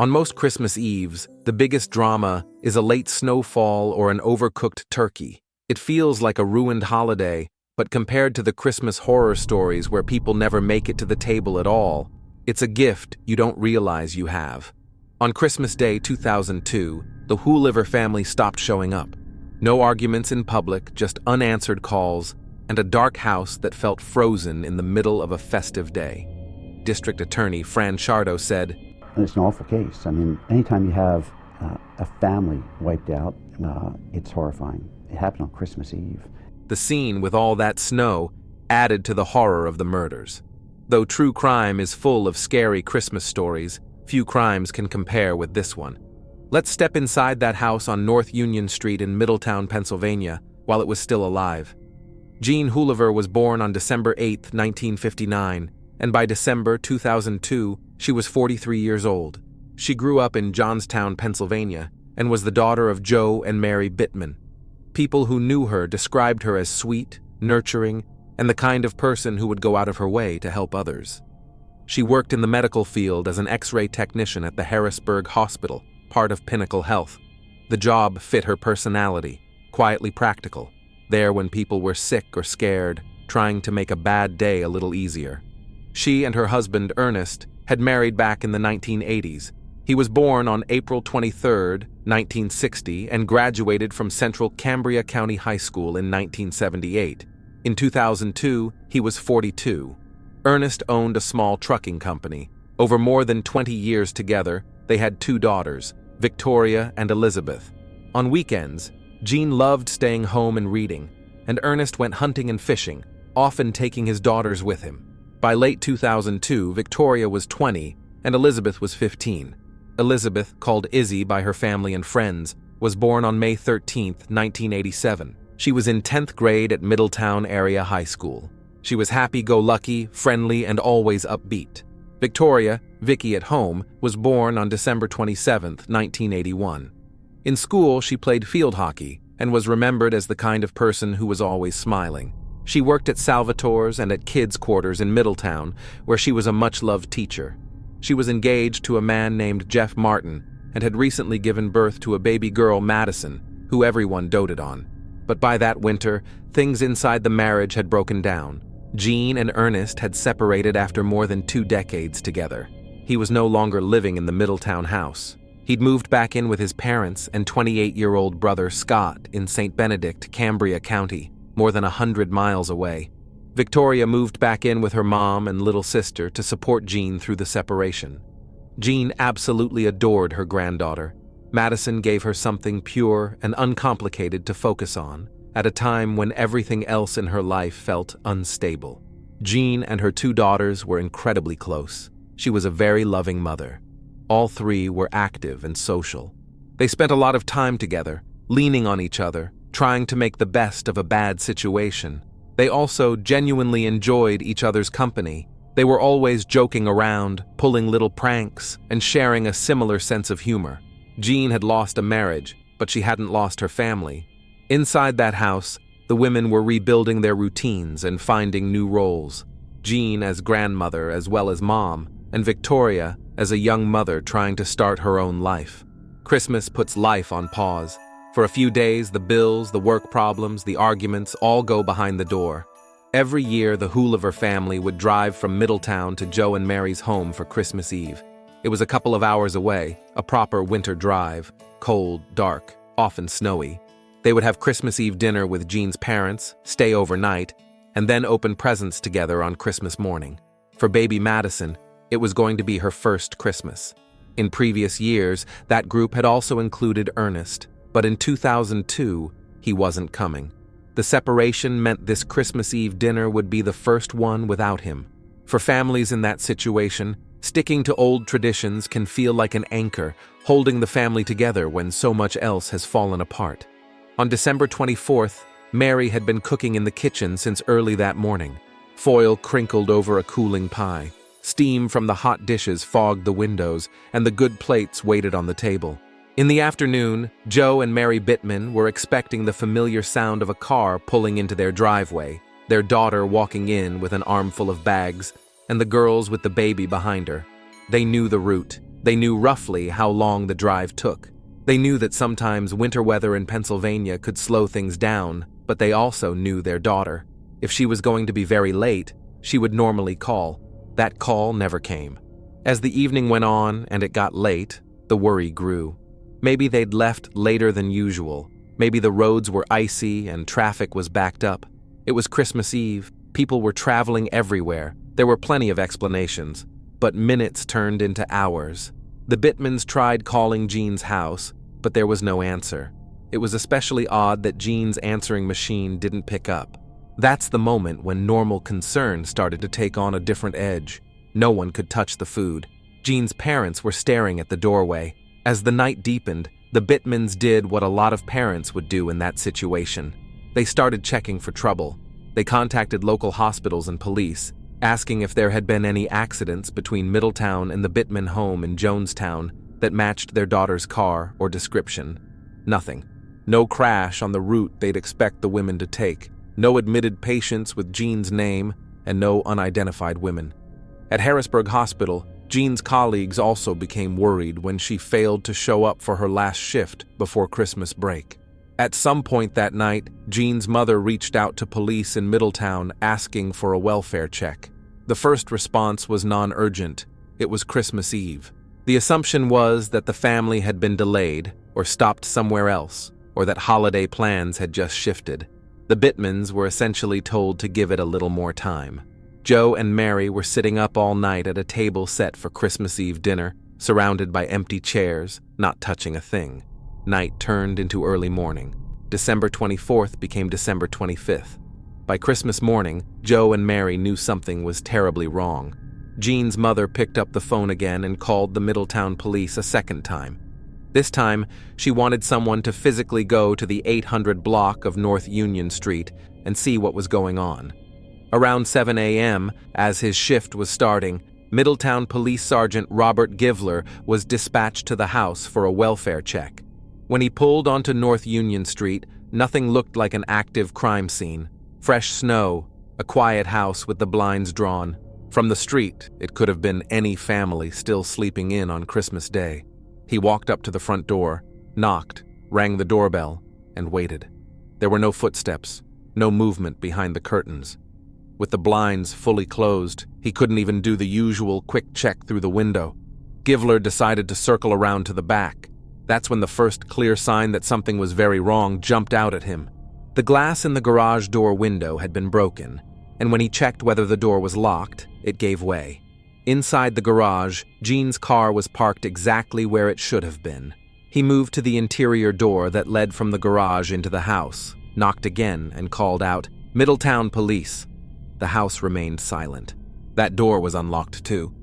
On most Christmas Eves, the biggest drama is a late snowfall or an overcooked turkey. It feels like a ruined holiday, but compared to the Christmas horror stories where people never make it to the table at all, it's a gift you don't realize you have. On Christmas Day 2002, the Hooliver family stopped showing up. No arguments in public, just unanswered calls, and a dark house that felt frozen in the middle of a festive day. District Attorney Fran Shardo said, "It's an awful case. I mean, anytime you have a family wiped out, it's horrifying. It happened on Christmas Eve." The scene with all that snow added to the horror of the murders. Though true crime is full of scary Christmas stories, few crimes can compare with this one. Let's step inside that house on North Union Street in Middletown, Pennsylvania, while it was still alive. Jean Hooliver was born on December 8, 1959, and by December 2002, she was 43 years old. She grew up in Johnstown, Pennsylvania, and was the daughter of Joe and Mary Bittman. People who knew her described her as sweet, nurturing, and the kind of person who would go out of her way to help others. She worked in the medical field as an X-ray technician at the Harrisburg Hospital, part of Pinnacle Health. The job fit her personality, quietly practical, there when people were sick or scared, trying to make a bad day a little easier. She and her husband, Ernest, had married back in the 1980s. He was born on April 23, 1960, and graduated from Central Cambria County High School in 1978. In 2002, he was 42. Ernest owned a small trucking company. Over more than 20 years together, they had 2 daughters, Victoria and Elizabeth. On weekends, Jean loved staying home and reading, and Ernest went hunting and fishing, often taking his daughters with him. By late 2002, Victoria was 20 and Elizabeth was 15. Elizabeth, called Izzy by her family and friends, was born on May 13, 1987. She was in 10th grade at Middletown Area High School. She was happy-go-lucky, friendly, and always upbeat. Victoria, Vicky at home, was born on December 27, 1981. In school, she played field hockey and was remembered as the kind of person who was always smiling. She worked at Salvatore's and at kids' quarters in Middletown, where she was a much-loved teacher. She was engaged to a man named Jeff Martin and had recently given birth to a baby girl, Madison, who everyone doted on. But by that winter, things inside the marriage had broken down. Jean and Ernest had separated after more than 2 decades together. He was no longer living in the Middletown house. He'd moved back in with his parents and 28-year-old brother Scott in St. Benedict, Cambria County, more than 100 miles away. Victoria moved back in with her mom and little sister to support Jean through the separation. Jean absolutely adored her granddaughter. Madison gave her something pure and uncomplicated to focus on, at a time when everything else in her life felt unstable. Jean and her 2 daughters were incredibly close. She was a very loving mother. All 3 were active and social. They spent a lot of time together, leaning on each other, trying to make the best of a bad situation. They also genuinely enjoyed each other's company. They were always joking around, pulling little pranks, and sharing a similar sense of humor. Jean had lost a marriage, but she hadn't lost her family. Inside that house, the women were rebuilding their routines and finding new roles. Jean as grandmother as well as mom, and Victoria as a young mother trying to start her own life. Christmas puts life on pause. For a few days, the bills, the work problems, the arguments all go behind the door. Every year, the Hooliver family would drive from Middletown to Joe and Mary's home for Christmas Eve. It was a couple of hours away, a proper winter drive, cold, dark, often snowy. They would have Christmas Eve dinner with Jean's parents, stay overnight, and then open presents together on Christmas morning. For baby Madison, it was going to be her first Christmas. In previous years, that group had also included Ernest, but in 2002, he wasn't coming. The separation meant this Christmas Eve dinner would be the first one without him. For families in that situation, sticking to old traditions can feel like an anchor, holding the family together when so much else has fallen apart. On December 24th, Mary had been cooking in the kitchen since early that morning. Foil crinkled over a cooling pie. Steam from the hot dishes fogged the windows, and the good plates waited on the table. In the afternoon, Joe and Mary Bittman were expecting the familiar sound of a car pulling into their driveway, their daughter walking in with an armful of bags, and the girls with the baby behind her. They knew the route. They knew roughly how long the drive took. They knew that sometimes winter weather in Pennsylvania could slow things down, but they also knew their daughter. If she was going to be very late, she would normally call. That call never came. As the evening went on and it got late, the worry grew. Maybe they'd left later than usual. Maybe the roads were icy and traffic was backed up. It was Christmas Eve. People were traveling everywhere. There were plenty of explanations, but minutes turned into hours. The Bittmans tried calling Jean's house, but there was no answer. It was especially odd that Jean's answering machine didn't pick up. That's the moment when normal concern started to take on a different edge. No one could touch the food. Jean's parents were staring at the doorway. As the night deepened, the Bittmans did what a lot of parents would do in that situation. They started checking for trouble. They contacted local hospitals and police, asking if there had been any accidents between Middletown and the Bittman home in Jonestown that matched their daughter's car or description. Nothing. No crash on the route they'd expect the women to take. No admitted patients with Jean's name, and no unidentified women. At Harrisburg Hospital, Jean's colleagues also became worried when she failed to show up for her last shift before Christmas break. At some point that night, Jean's mother reached out to police in Middletown asking for a welfare check. The first response was non-urgent. It was Christmas Eve. The assumption was that the family had been delayed or stopped somewhere else, or that holiday plans had just shifted. The Bittmans were essentially told to give it a little more time. Joe and Mary were sitting up all night at a table set for Christmas Eve dinner, surrounded by empty chairs, not touching a thing. Night turned into early morning. December 24th became December 25th. By Christmas morning, Joe and Mary knew something was terribly wrong. Jean's mother picked up the phone again and called the Middletown police a second time. This time, she wanted someone to physically go to the 800 block of North Union Street and see what was going on. Around 7 a.m., as his shift was starting, Middletown Police Sergeant Robert Givler was dispatched to the house for a welfare check. When he pulled onto North Union Street, nothing looked like an active crime scene. Fresh snow, a quiet house with the blinds drawn. From the street, it could have been any family still sleeping in on Christmas Day. He walked up to the front door, knocked, rang the doorbell, and waited. There were no footsteps, no movement behind the curtains. With the blinds fully closed, he couldn't even do the usual quick check through the window. Givler decided to circle around to the back. That's when the first clear sign that something was very wrong jumped out at him. The glass in the garage door window had been broken, and when he checked whether the door was locked, it gave way. Inside the garage, Jean's car was parked exactly where it should have been. He moved to the interior door that led from the garage into the house, knocked again, and called out, "Middletown Police." The house remained silent. That door was unlocked too.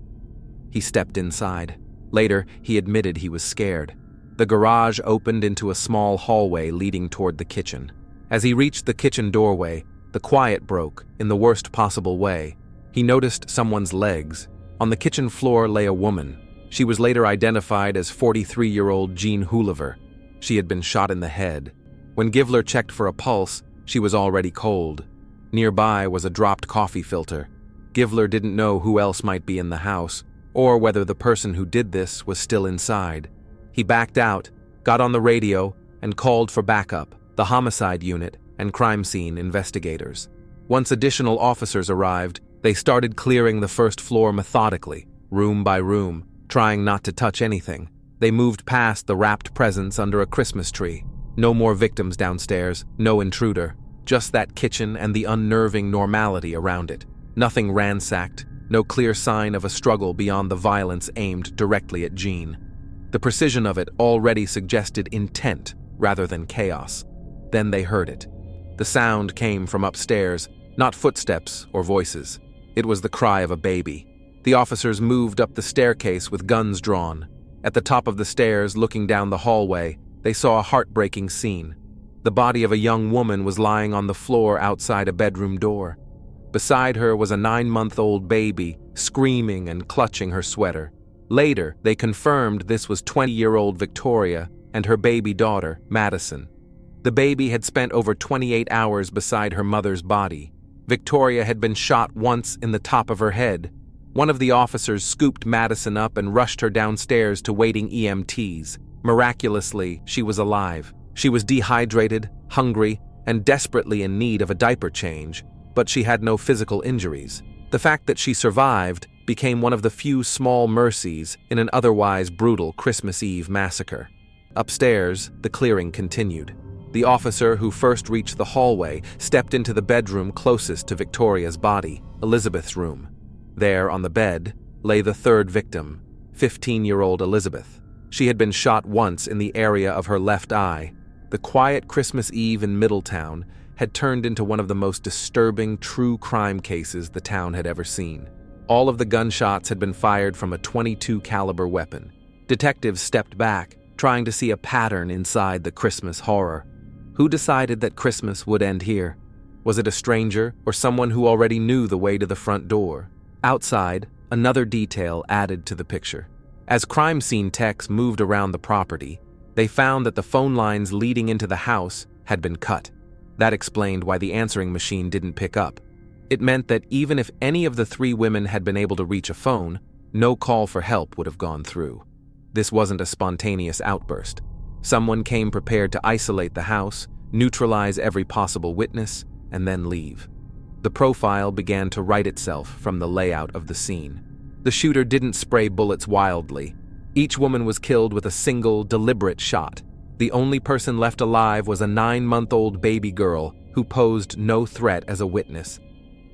He stepped inside. Later, he admitted he was scared. The garage opened into a small hallway leading toward the kitchen. As he reached the kitchen doorway, the quiet broke in the worst possible way. He noticed someone's legs. On the kitchen floor lay a woman. She was later identified as 43-year-old Jean Hoolever. She had been shot in the head. When Givler checked for a pulse, she was already cold. Nearby was a dropped coffee filter. Givler didn't know who else might be in the house, or whether the person who did this was still inside. He backed out, got on the radio, and called for backup, the homicide unit, and crime scene investigators. Once additional officers arrived, they started clearing the first floor methodically, room by room, trying not to touch anything. They moved past the wrapped presents under a Christmas tree. No more victims downstairs, no intruder, just that kitchen and the unnerving normality around it. Nothing ransacked, no clear sign of a struggle beyond the violence aimed directly at Jean. The precision of it already suggested intent rather than chaos. Then they heard it. The sound came from upstairs, not footsteps or voices. It was the cry of a baby. The officers moved up the staircase with guns drawn. At the top of the stairs, looking down the hallway, they saw a heartbreaking scene. The body of a young woman was lying on the floor outside a bedroom door. Beside her was a 9-month-old baby, screaming and clutching her sweater. Later, they confirmed this was 20-year-old Victoria and her baby daughter, Madison. The baby had spent over 28 hours beside her mother's body. Victoria had been shot once in the top of her head. One of the officers scooped Madison up and rushed her downstairs to waiting EMTs. Miraculously, she was alive. She was dehydrated, hungry, and desperately in need of a diaper change, but she had no physical injuries. The fact that she survived became one of the few small mercies in an otherwise brutal Christmas Eve massacre. Upstairs, the clearing continued. The officer who first reached the hallway stepped into the bedroom closest to Victoria's body, Elizabeth's room. There, on the bed, lay the third victim, 15-year-old Elizabeth. She had been shot once in the area of her left eye. The quiet Christmas Eve in Middletown had turned into one of the most disturbing true crime cases the town had ever seen. All of the gunshots had been fired from a .22 caliber weapon. Detectives stepped back, trying to see a pattern inside the Christmas horror. Who decided that Christmas would end here? Was it a stranger or someone who already knew the way to the front door? Outside, another detail added to the picture. As crime scene techs moved around the property, they found that the phone lines leading into the house had been cut. That explained why the answering machine didn't pick up. It meant that even if any of the three women had been able to reach a phone, no call for help would have gone through. This wasn't a spontaneous outburst. Someone came prepared to isolate the house, neutralize every possible witness, and then leave. The profile began to write itself from the layout of the scene. The shooter didn't spray bullets wildly. Each woman was killed with a single, deliberate shot. The only person left alive was a 9-month-old baby girl who posed no threat as a witness.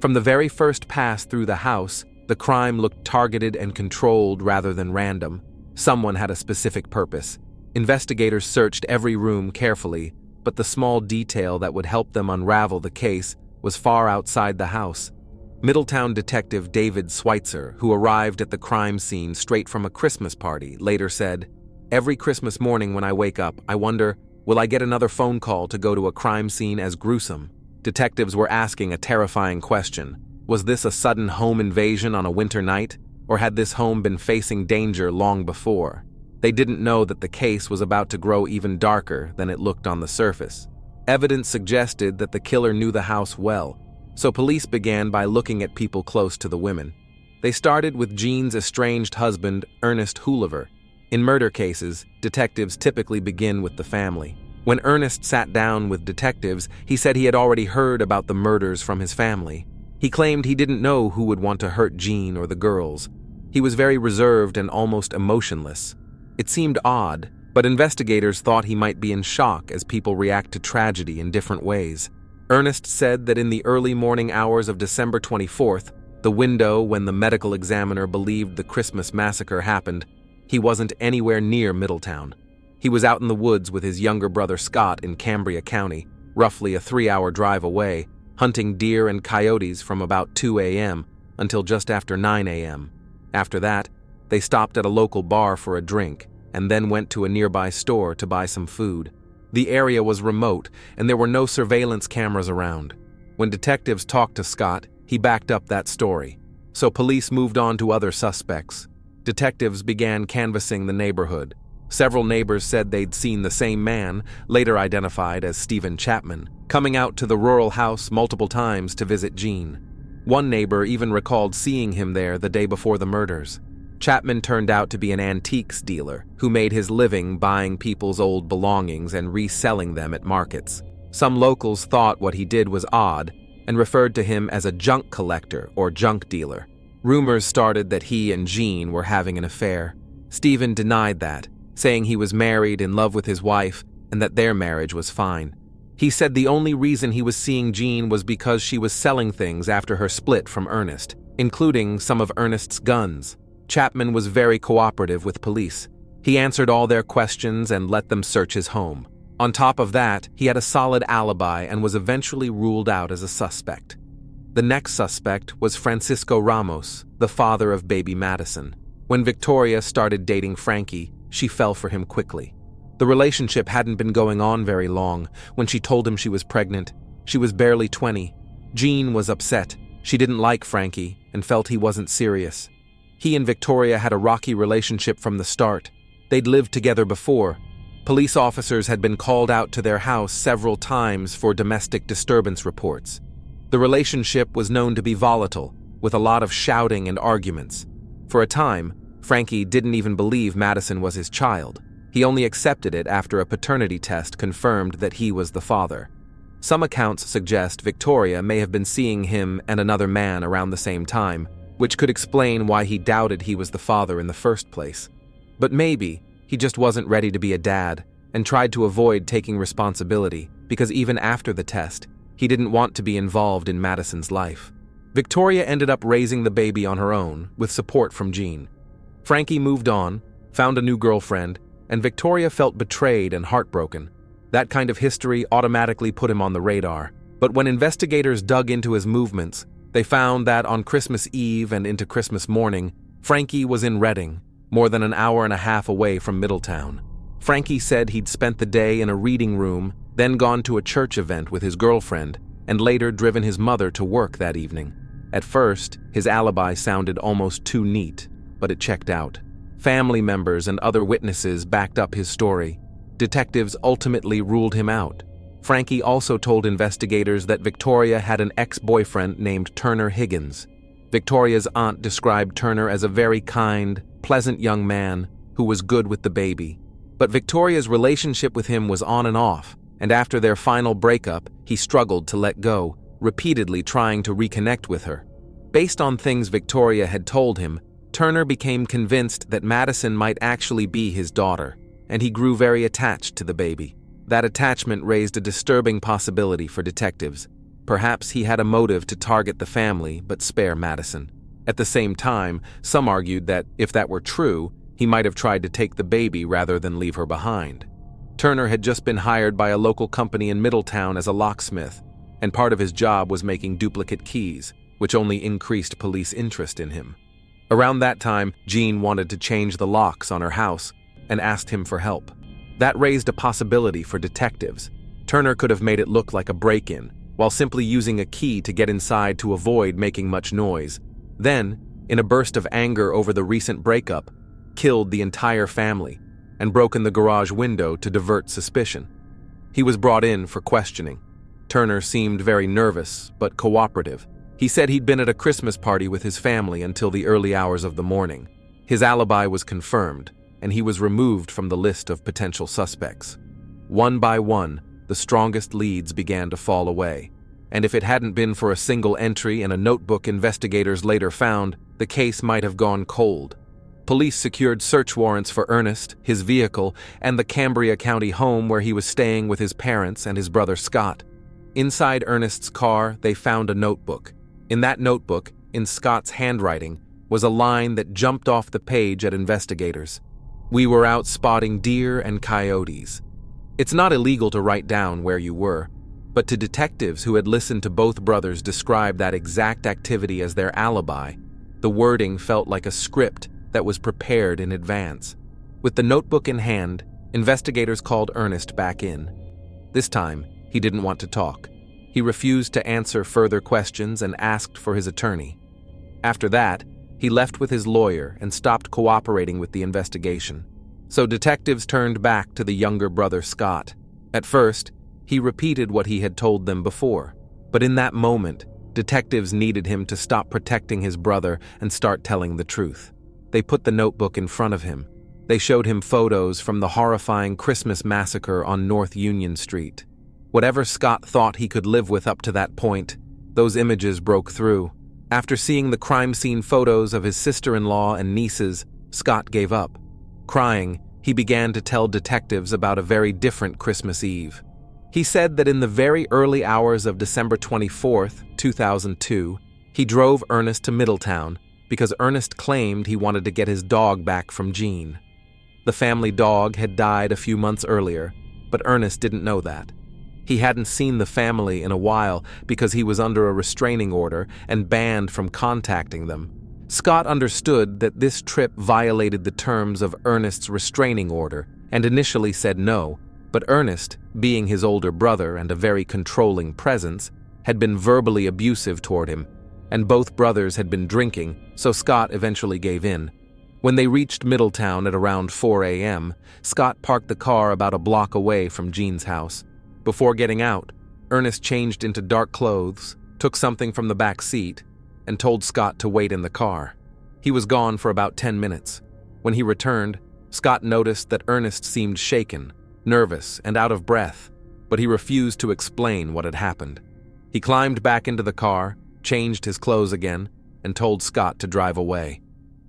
From the very first pass through the house, the crime looked targeted and controlled rather than random. Someone had a specific purpose. Investigators searched every room carefully, but the small detail that would help them unravel the case was far outside the house. Middletown detective David Schweitzer, who arrived at the crime scene straight from a Christmas party, later said, "Every Christmas morning when I wake up, I wonder, will I get another phone call to go to a crime scene as gruesome?" Detectives were asking a terrifying question. Was this a sudden home invasion on a winter night, or had this home been facing danger long before? They didn't know that the case was about to grow even darker than it looked on the surface. Evidence suggested that the killer knew the house well, so police began by looking at people close to the women. They started with Jean's estranged husband, Ernest Hoover. In murder cases, detectives typically begin with the family. When Ernest sat down with detectives, he said he had already heard about the murders from his family. He claimed he didn't know who would want to hurt Jean or the girls. He was very reserved and almost emotionless. It seemed odd, but investigators thought he might be in shock as people react to tragedy in different ways. Ernest said that in the early morning hours of December 24th, the window when the medical examiner believed the Christmas massacre happened, he wasn't anywhere near Middletown. He was out in the woods with his younger brother Scott in Cambria County, roughly a 3-hour drive away, hunting deer and coyotes from about 2 a.m. until just after 9 a.m. After that, they stopped at a local bar for a drink and then went to a nearby store to buy some food. The area was remote and there were no surveillance cameras around. When detectives talked to Scott, he backed up that story. So police moved on to other suspects. Detectives began canvassing the neighborhood. Several neighbors said they'd seen the same man, later identified as Stephen Chapman, coming out to the rural house multiple times to visit Jean. One neighbor even recalled seeing him there the day before the murders. Chapman turned out to be an antiques dealer who made his living buying people's old belongings and reselling them at markets. Some locals thought what he did was odd and referred to him as a junk collector or junk dealer. Rumors started that he and Jean were having an affair. Stephen denied that, saying he was married, in love with his wife, and that their marriage was fine. He said the only reason he was seeing Jean was because she was selling things after her split from Ernest, including some of Ernest's guns. Chapman was very cooperative with police. He answered all their questions and let them search his home. On top of that, he had a solid alibi and was eventually ruled out as a suspect. The next suspect was Francisco Ramos, the father of baby Madison. When Victoria started dating Frankie, she fell for him quickly. The relationship hadn't been going on very long when she told him she was pregnant. She was barely 20. Jean was upset. She didn't like Frankie and felt he wasn't serious. He and Victoria had a rocky relationship from the start. They'd lived together before. Police officers had been called out to their house several times for domestic disturbance reports. The relationship was known to be volatile. with a lot of shouting and arguments. For a time, Frankie didn't even believe Madison was his child. He only accepted it after a paternity test confirmed that he was the father. Some accounts suggest Victoria may have been seeing him and another man around the same time, which could explain why he doubted he was the father in the first place. But maybe he just wasn't ready to be a dad and tried to avoid taking responsibility because even after the test, he didn't want to be involved in Madison's life. Victoria ended up raising the baby on her own with support from Jean. Frankie moved on, found a new girlfriend, and Victoria felt betrayed and heartbroken. That kind of history automatically put him on the radar. But when investigators dug into his movements, they found that on Christmas Eve and into Christmas morning, Frankie was in Reading, more than an hour and a half away from Middletown. Frankie said he'd spent the day in a reading room, then gone to a church event with his girlfriend, and later driven his mother to work that evening. At first, his alibi sounded almost too neat, but it checked out. Family members and other witnesses backed up his story. Detectives ultimately ruled him out. Frankie also told investigators that Victoria had an ex-boyfriend named Turner Higgins. Victoria's aunt described Turner as a very kind, pleasant young man who was good with the baby. But Victoria's relationship with him was on and off, and after their final breakup, he struggled to let go, repeatedly trying to reconnect with her. Based on things Victoria had told him, Turner became convinced that Madison might actually be his daughter, and he grew very attached to the baby. That attachment raised a disturbing possibility for detectives. Perhaps he had a motive to target the family but spare Madison. At the same time, some argued that, if that were true, he might have tried to take the baby rather than leave her behind. Turner had just been hired by a local company in Middletown as a locksmith, and part of his job was making duplicate keys, which only increased police interest in him. Around that time, Jean wanted to change the locks on her house and asked him for help. That raised a possibility for detectives. Turner could have made it look like a break-in, while simply using a key to get inside to avoid making much noise. Then, in a burst of anger over the recent breakup, killed the entire family and broken the garage window to divert suspicion. He was brought in for questioning. Turner seemed very nervous, but cooperative. He said he'd been at a Christmas party with his family until the early hours of the morning. His alibi was confirmed, and he was removed from the list of potential suspects. One by one, the strongest leads began to fall away, and if it hadn't been for a single entry in a notebook investigators later found, the case might have gone cold. Police secured search warrants for Ernest, his vehicle, and the Cambria County home where he was staying with his parents and his brother Scott. Inside Ernest's car, they found a notebook. In that notebook, in Scott's handwriting, was a line that jumped off the page at investigators. "We were out spotting deer and coyotes." It's not illegal to write down where you were, but to detectives who had listened to both brothers describe that exact activity as their alibi, the wording felt like a script that was prepared in advance. With the notebook in hand, investigators called Ernest back in. This time, he didn't want to talk. He refused to answer further questions and asked for his attorney. After that, he left with his lawyer and stopped cooperating with the investigation. So detectives turned back to the younger brother Scott. At first, he repeated what he had told them before, but in that moment, detectives needed him to stop protecting his brother and start telling the truth. They put the notebook in front of him. They showed him photos from the horrifying Christmas massacre on North Union Street. Whatever Scott thought he could live with up to that point, those images broke through. After seeing the crime scene photos of his sister-in-law and nieces, Scott gave up. Crying, he began to tell detectives about a very different Christmas Eve. He said that in the very early hours of December 24th, 2002, he drove Ernest to Middletown because Ernest claimed he wanted to get his dog back from Jean. The family dog had died a few months earlier, but Ernest didn't know that. He hadn't seen the family in a while because he was under a restraining order and banned from contacting them. Scott understood that this trip violated the terms of Ernest's restraining order and initially said no, but Ernest, being his older brother and a very controlling presence, had been verbally abusive toward him, and both brothers had been drinking, so Scott eventually gave in. When they reached Middletown at around 4 a.m., Scott parked the car about a block away from Jean's house. Before getting out, Ernest changed into dark clothes, took something from the back seat, and told Scott to wait in the car. He was gone for about 10 minutes. When he returned, Scott noticed that Ernest seemed shaken, nervous, and out of breath, but he refused to explain what had happened. He climbed back into the car, changed his clothes again, and told Scott to drive away.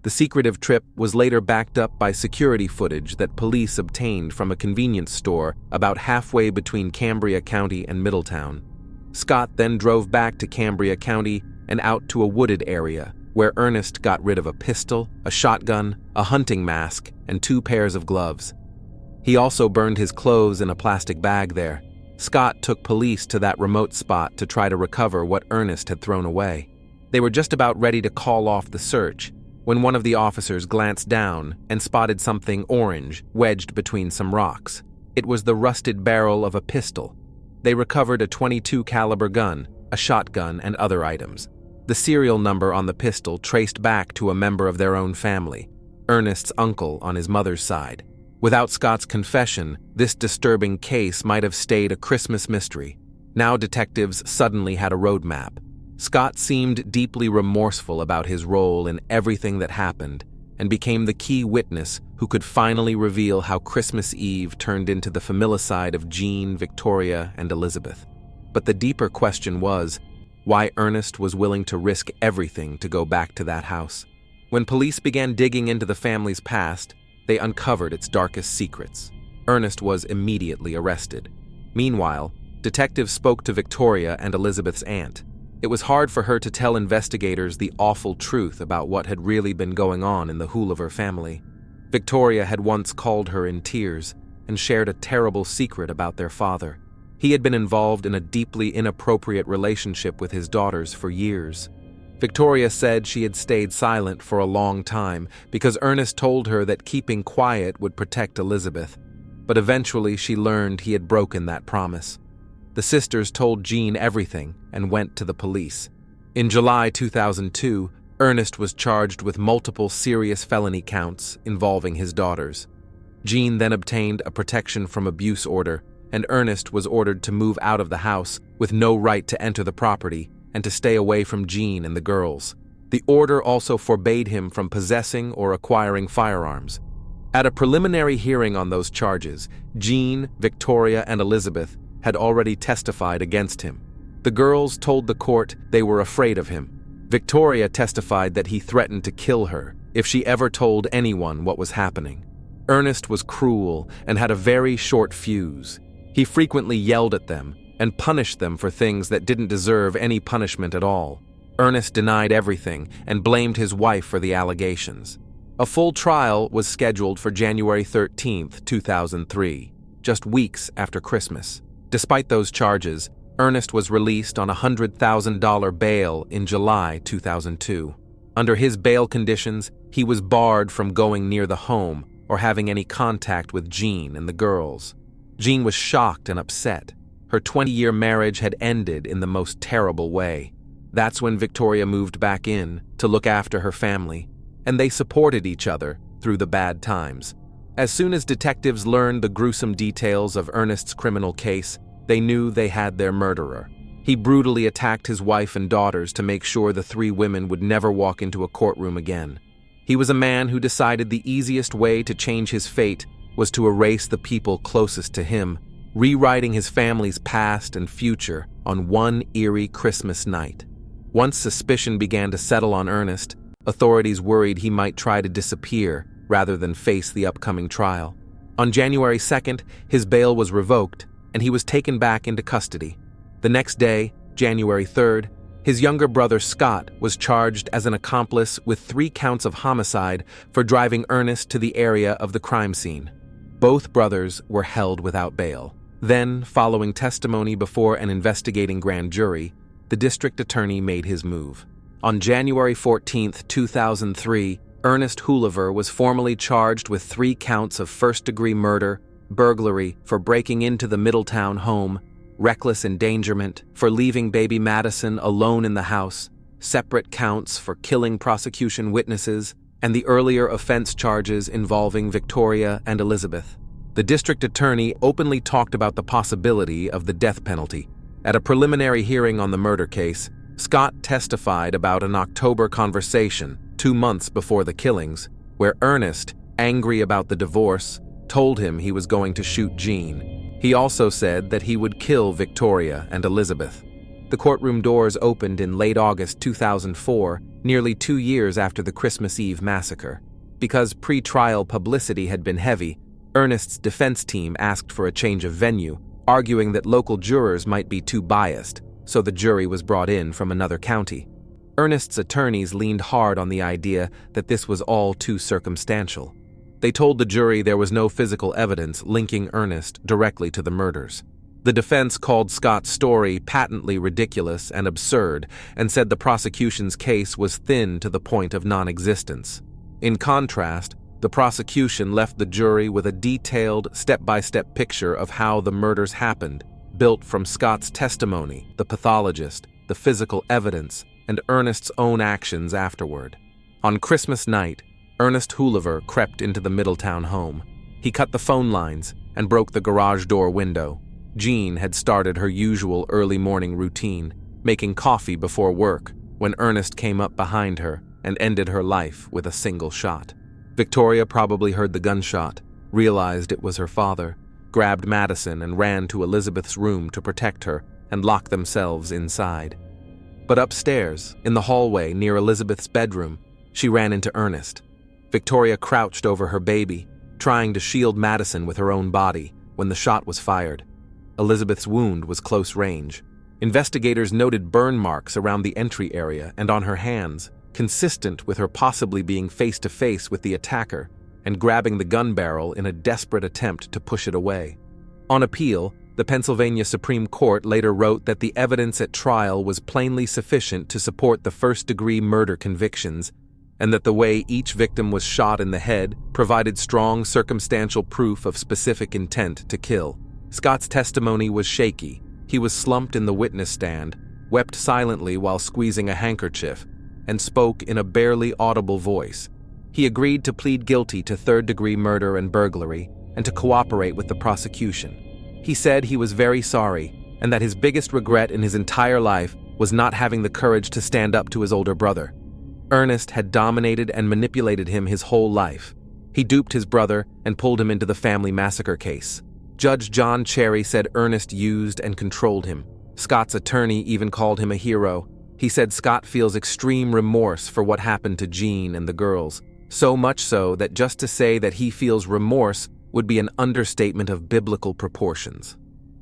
The secretive trip was later backed up by security footage that police obtained from a convenience store about halfway between Cambria County and Middletown. Scott then drove back to Cambria County and out to a wooded area where Ernest got rid of a pistol, a shotgun, a hunting mask, and 2 pairs of gloves. He also burned his clothes in a plastic bag there. Scott took police to that remote spot to try to recover what Ernest had thrown away. They were just about ready to call off the search when one of the officers glanced down and spotted something orange wedged between some rocks. It was the rusted barrel of a pistol. They recovered a .22 caliber gun, a shotgun, and other items. The serial number on the pistol traced back to a member of their own family, Ernest's uncle on his mother's side. Without Scott's confession, this disturbing case might have stayed a Christmas mystery. Now detectives suddenly had a roadmap. Scott seemed deeply remorseful about his role in everything that happened and became the key witness who could finally reveal how Christmas Eve turned into the familicide of Jean, Victoria, and Elizabeth. But the deeper question was why Ernest was willing to risk everything to go back to that house. When police began digging into the family's past, they uncovered its darkest secrets. Ernest was immediately arrested. Meanwhile, detectives spoke to Victoria and Elizabeth's aunt. It was hard for her to tell investigators the awful truth about what had really been going on in the Hoover family. Victoria had once called her in tears and shared a terrible secret about their father. He had been involved in a deeply inappropriate relationship with his daughters for years. Victoria said she had stayed silent for a long time because Ernest told her that keeping quiet would protect Elizabeth, but eventually she learned he had broken that promise. The sisters told Jean everything and went to the police. In July 2002, Ernest was charged with multiple serious felony counts involving his daughters. Jean then obtained a protection from abuse order, and Ernest was ordered to move out of the house with no right to enter the property and to stay away from Jean and the girls. The order also forbade him from possessing or acquiring firearms. At a preliminary hearing on those charges, Jean, Victoria, and Elizabeth had already testified against him. The girls told the court they were afraid of him. Victoria testified that he threatened to kill her if she ever told anyone what was happening. Ernest was cruel and had a very short fuse. He frequently yelled at them and punished them for things that didn't deserve any punishment at all. Ernest denied everything and blamed his wife for the allegations. A full trial was scheduled for January 13, 2003, just weeks after Christmas. Despite those charges, Ernest was released on a $100,000 bail in July 2002. Under his bail conditions, he was barred from going near the home or having any contact with Jean and the girls. Jean was shocked and upset. Her 20-year marriage had ended in the most terrible way. That's when Victoria moved back in to look after her family, and they supported each other through the bad times. As soon as detectives learned the gruesome details of Ernest's criminal case, they knew they had their murderer. He brutally attacked his wife and daughters to make sure the 3 women would never walk into a courtroom again. He was a man who decided the easiest way to change his fate was to erase the people closest to him, rewriting his family's past and future on one eerie Christmas night. Once suspicion began to settle on Ernest, authorities worried he might try to disappear rather than face the upcoming trial. On January 2nd, his bail was revoked, and he was taken back into custody. The next day, January 3rd, his younger brother Scott was charged as an accomplice with 3 counts of homicide for driving Ernest to the area of the crime scene. Both brothers were held without bail. Then, following testimony before an investigating grand jury, the district attorney made his move. On January 14, 2003, Ernest Hoover was formally charged with 3 counts of first-degree murder, burglary for breaking into the Middletown home, reckless endangerment for leaving baby Madison alone in the house, separate counts for killing prosecution witnesses, and the earlier offense charges involving Victoria and Elizabeth. The district attorney openly talked about the possibility of the death penalty. At a preliminary hearing on the murder case, Scott testified about an October conversation 2 months before the killings, where Ernest, angry about the divorce, told him he was going to shoot Jean. He also said that he would kill Victoria and Elizabeth. The courtroom doors opened in late August 2004, nearly 2 years after the Christmas Eve massacre. Because pre-trial publicity had been heavy, Ernest's defense team asked for a change of venue, arguing that local jurors might be too biased, so the jury was brought in from another county. Ernest's attorneys leaned hard on the idea that this was all too circumstantial. They told the jury there was no physical evidence linking Ernest directly to the murders. The defense called Scott's story patently ridiculous and absurd and said the prosecution's case was thin to the point of non-existence. In contrast, the prosecution left the jury with a detailed, step-by-step picture of how the murders happened, built from Scott's testimony, the pathologist, the physical evidence, and Ernest's own actions afterward. On Christmas night, Ernest Hoolever crept into the Middletown home. He cut the phone lines and broke the garage door window. Jean had started her usual early morning routine, making coffee before work, when Ernest came up behind her and ended her life with a single shot. Victoria probably heard the gunshot, realized it was her father, grabbed Madison and ran to Elizabeth's room to protect her and lock themselves inside. But upstairs, in the hallway near Elizabeth's bedroom, she ran into Ernest. Victoria crouched over her baby, trying to shield Madison with her own body when the shot was fired. Elizabeth's wound was close range. Investigators noted burn marks around the entry area and on her hands, consistent with her possibly being face-to-face with the attacker and grabbing the gun barrel in a desperate attempt to push it away. On appeal, the Pennsylvania Supreme Court later wrote that the evidence at trial was plainly sufficient to support the first-degree murder convictions, and that the way each victim was shot in the head provided strong circumstantial proof of specific intent to kill. Scott's testimony was shaky. He was slumped in the witness stand, wept silently while squeezing a handkerchief, and spoke in a barely audible voice. He agreed to plead guilty to third-degree murder and burglary and to cooperate with the prosecution. He said he was very sorry and that his biggest regret in his entire life was not having the courage to stand up to his older brother. Ernest had dominated and manipulated him his whole life. He duped his brother and pulled him into the family massacre case. Judge John Cherry said Ernest used and controlled him. Scott's attorney even called him a hero. He said Scott feels extreme remorse for what happened to Jean and the girls, so much so that just to say that he feels remorse would be an understatement of biblical proportions.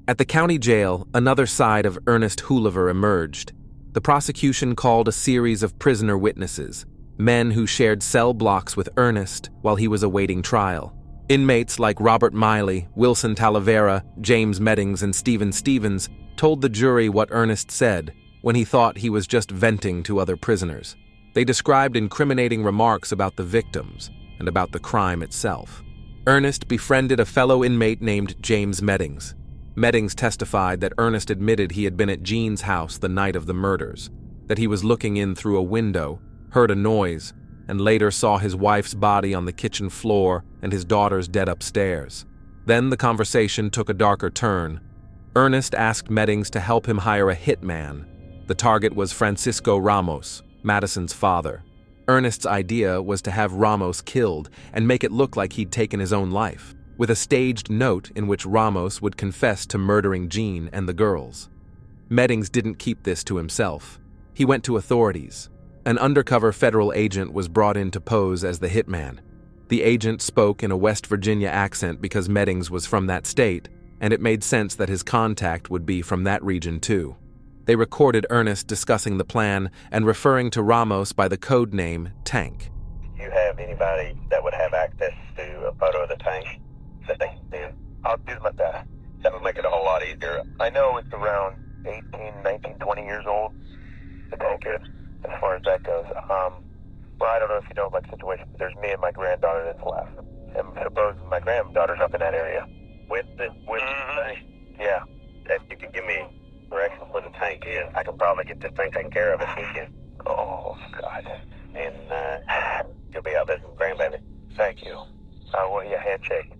At the county jail, another side of Ernest Hoolever emerged. The prosecution called a series of prisoner witnesses, men who shared cell blocks with Ernest while he was awaiting trial. Inmates like Robert Miley, Wilson Talavera, James Meddings, and Stephen Stevens told the jury what Ernest said when he thought he was just venting to other prisoners. They described incriminating remarks about the victims and about the crime itself. Ernest befriended a fellow inmate named James Meddings. Meddings testified that Ernest admitted he had been at Jean's house the night of the murders, that he was looking in through a window, heard a noise, and later saw his wife's body on the kitchen floor and his daughter's dead upstairs. Then the conversation took a darker turn. Ernest asked Meddings to help him hire a hitman. The target was Francisco Ramos, Madison's father. Ernest's idea was to have Ramos killed and make it look like he'd taken his own life, with a staged note in which Ramos would confess to murdering Jean and the girls. Meddings didn't keep this to himself. He went to authorities. An undercover federal agent was brought in to pose as the hitman. The agent spoke in a West Virginia accent because Meddings was from that state, and it made sense that his contact would be from that region too. They recorded Ernest discussing the plan and referring to Ramos by the code name Tank. You have anybody that would have access to a photo of the tank that they can send? I'll do my best. That would make it a whole lot easier. I know it's around 18, 19, 20 years old. The tank is, as far as that goes. Well, I don't know if you know my situation, but there's me and my granddaughter that's left. And suppose my granddaughter's up in that area. With the tank? Yeah. If you could give me directions where the tank is, I could probably get this thing taken care of this weekend. Oh, God. And you'll be out visiting grandbaby. Thank you. Well, yeah, handshake.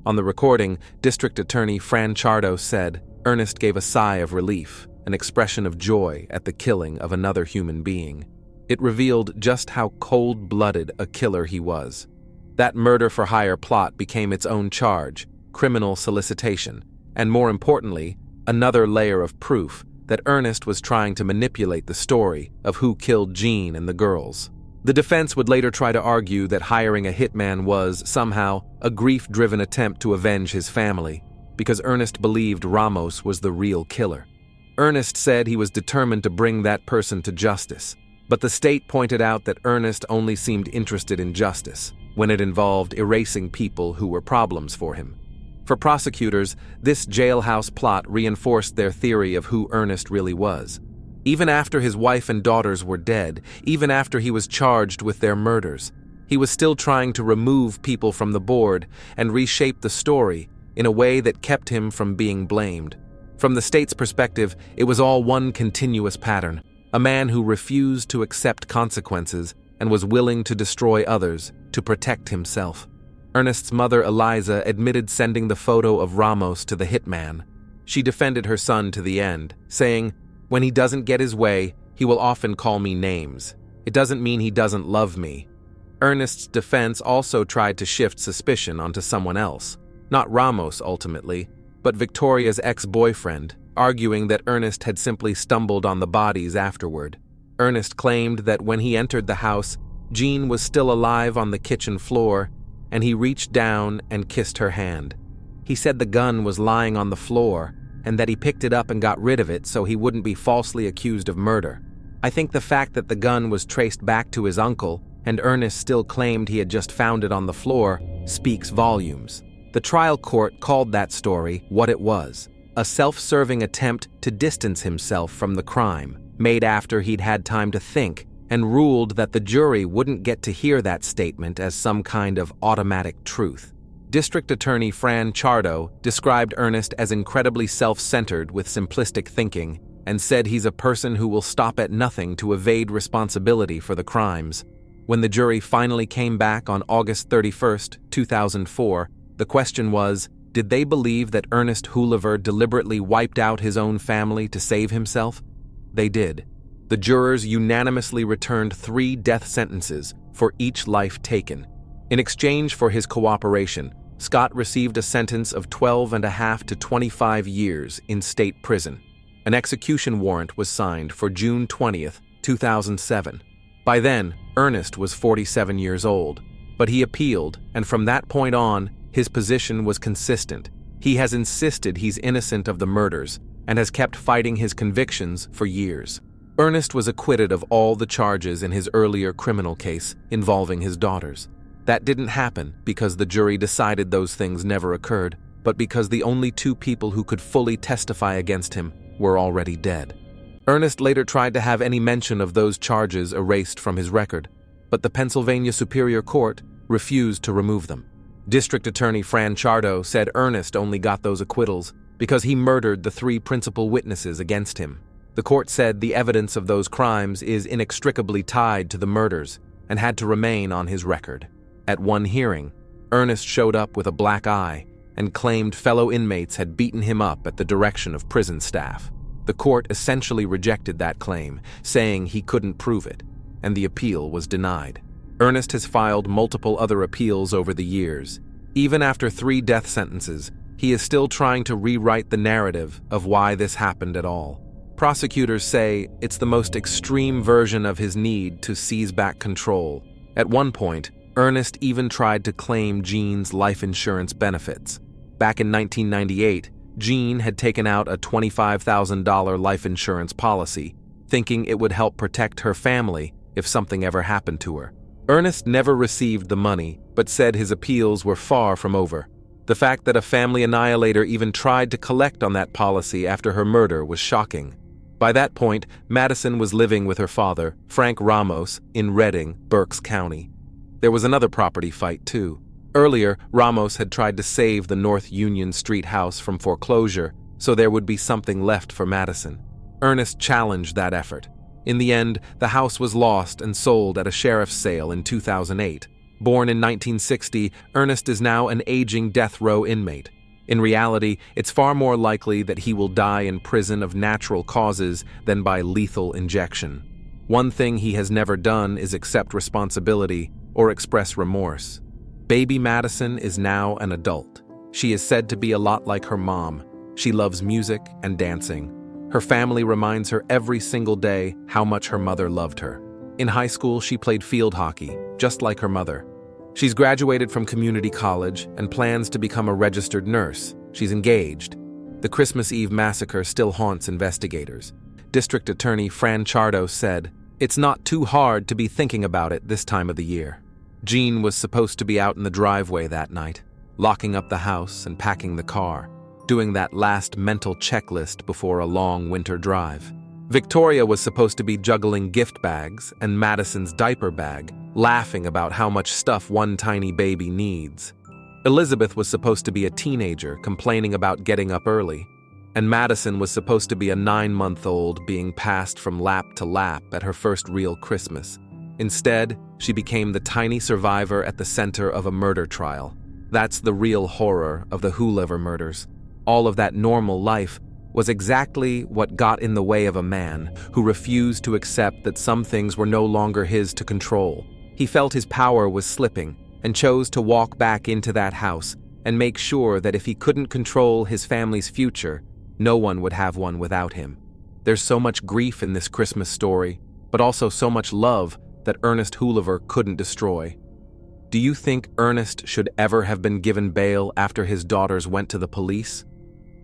On the recording, District Attorney Fran Chardo said Ernest gave a sigh of relief an expression of joy at the killing of another human being. It revealed just how cold-blooded a killer he was. That murder-for-hire plot became its own charge, criminal solicitation, and more importantly, another layer of proof that Ernest was trying to manipulate the story of who killed Jean and the girls. The defense would later try to argue that hiring a hitman was, somehow, a grief-driven attempt to avenge his family, because Ernest believed Ramos was the real killer. Ernest said he was determined to bring that person to justice, but the state pointed out that Ernest only seemed interested in justice when it involved erasing people who were problems for him. For prosecutors, this jailhouse plot reinforced their theory of who Ernest really was. Even after his wife and daughters were dead, even after he was charged with their murders, he was still trying to remove people from the board and reshape the story in a way that kept him from being blamed. From the state's perspective, it was all one continuous pattern, a man who refused to accept consequences and was willing to destroy others to protect himself. Ernest's mother, Eliza, admitted sending the photo of Ramos to the hitman. She defended her son to the end, saying, "When he doesn't get his way, he will often call me names. It doesn't mean he doesn't love me." Ernest's defense also tried to shift suspicion onto someone else, not Ramos ultimately, but Victoria's ex-boyfriend, arguing that Ernest had simply stumbled on the bodies afterward. Ernest claimed that when he entered the house, Jean was still alive on the kitchen floor, and he reached down and kissed her hand. He said the gun was lying on the floor, and that he picked it up and got rid of it so he wouldn't be falsely accused of murder. I think the fact that the gun was traced back to his uncle, and Ernest still claimed he had just found it on the floor, speaks volumes. The trial court called that story what it was, a self-serving attempt to distance himself from the crime, made after he'd had time to think, and ruled that the jury wouldn't get to hear that statement as some kind of automatic truth. District Attorney Fran Chardo described Ernest as incredibly self-centered with simplistic thinking and said he's a person who will stop at nothing to evade responsibility for the crimes. When the jury finally came back on August 31, 2004, the question was, did they believe that Ernest Hoolever deliberately wiped out his own family to save himself? They did. The jurors unanimously returned 3 death sentences for each life taken. In exchange for his cooperation, Scott received a sentence of 12.5 to 25 years in state prison. An execution warrant was signed for June 20, 2007. By then, Ernest was 47 years old, but he appealed, and from that point on, his position was consistent. He has insisted he's innocent of the murders and has kept fighting his convictions for years. Ernest was acquitted of all the charges in his earlier criminal case involving his daughters. That didn't happen because the jury decided those things never occurred, but because the only 2 people who could fully testify against him were already dead. Ernest later tried to have any mention of those charges erased from his record, but the Pennsylvania Superior Court refused to remove them. District Attorney Fran Chardo said Ernest only got those acquittals because he murdered the 3 principal witnesses against him. The court said the evidence of those crimes is inextricably tied to the murders and had to remain on his record. At one hearing, Ernest showed up with a black eye and claimed fellow inmates had beaten him up at the direction of prison staff. The court essentially rejected that claim, saying he couldn't prove it, and the appeal was denied. Ernest has filed multiple other appeals over the years. Even after 3 death sentences, he is still trying to rewrite the narrative of why this happened at all. Prosecutors say it's the most extreme version of his need to seize back control. At one point, Ernest even tried to claim Jean's life insurance benefits. Back in 1998, Jean had taken out a $25,000 life insurance policy, thinking it would help protect her family if something ever happened to her. Ernest never received the money, but said his appeals were far from over. The fact that a family annihilator even tried to collect on that policy after her murder was shocking. By that point, Madison was living with her father, Frank Ramos, in Redding, Berks County. There was another property fight, too. Earlier, Ramos had tried to save the North Union Street house from foreclosure, so there would be something left for Madison. Ernest challenged that effort. In the end, the house was lost and sold at a sheriff's sale in 2008. Born in 1960, Ernest is now an aging death row inmate. In reality, it's far more likely that he will die in prison of natural causes than by lethal injection. One thing he has never done is accept responsibility or express remorse. Baby Madison is now an adult. She is said to be a lot like her mom. She loves music and dancing. Her family reminds her every single day how much her mother loved her. In high school, she played field hockey, just like her mother. She's graduated from community college and plans to become a registered nurse. She's engaged. The Christmas Eve massacre still haunts investigators. District Attorney Fran Chardo said, "It's not too hard to be thinking about it this time of the year." Jean was supposed to be out in the driveway that night, locking up the house and packing the car, doing that last mental checklist before a long winter drive. Victoria was supposed to be juggling gift bags and Madison's diaper bag, laughing about how much stuff one tiny baby needs. Elizabeth was supposed to be a teenager complaining about getting up early, and Madison was supposed to be a 9-month-old being passed from lap to lap at her first real Christmas. Instead, she became the tiny survivor at the center of a murder trial. That's the real horror of the Hoover murders. All of that normal life was exactly what got in the way of a man who refused to accept that some things were no longer his to control. He felt his power was slipping and chose to walk back into that house and make sure that if he couldn't control his family's future, no one would have one without him. There's so much grief in this Christmas story, but also so much love that Ernest Hoover couldn't destroy. Do you think Ernest should ever have been given bail after his daughters went to the police?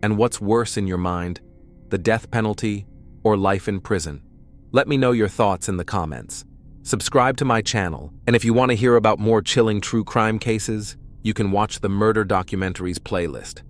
And what's worse in your mind, the death penalty or life in prison? Let me know your thoughts in the comments. Subscribe to my channel, and if you want to hear about more chilling true crime cases, you can watch the Murder Documentaries playlist.